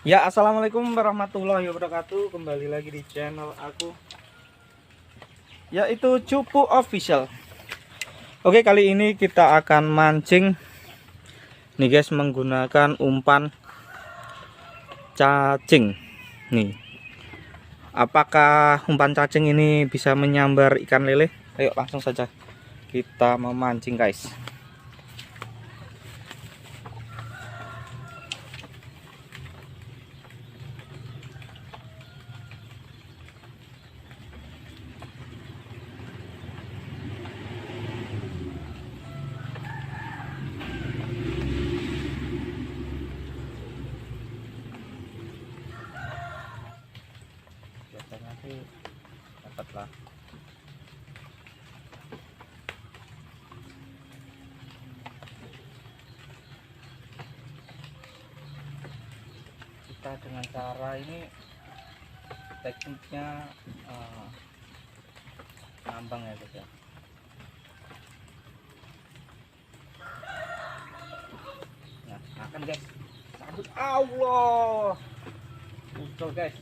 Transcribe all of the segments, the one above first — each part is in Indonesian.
Ya, assalamualaikum warahmatullahi wabarakatuh. Kembali lagi di channel aku, yaitu Cupu Official. Oke, kali ini kita akan mancing nih guys, menggunakan umpan cacing. Nih, apakah umpan cacing ini bisa menyambar ikan lele? Ayo langsung saja kita memancing guys. Biasanya sih dapatlah. Kita dengan cara ini tekniknya ngambang ya guys ya. Nah, akan guys, sabut Allah, muncul guys.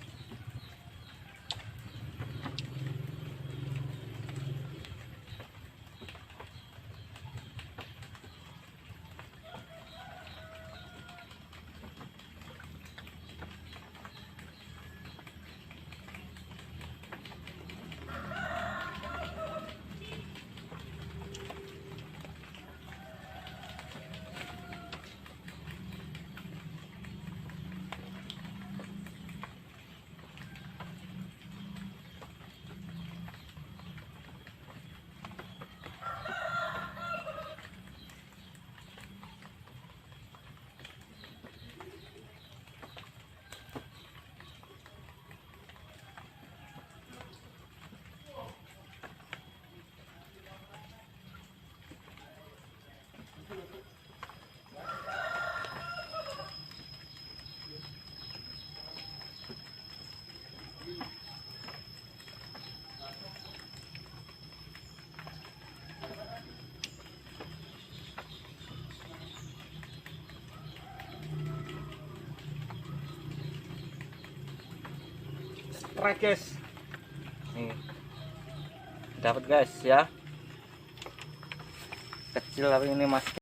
Strike guys, nih dapat guys ya, kecil tapi ini masih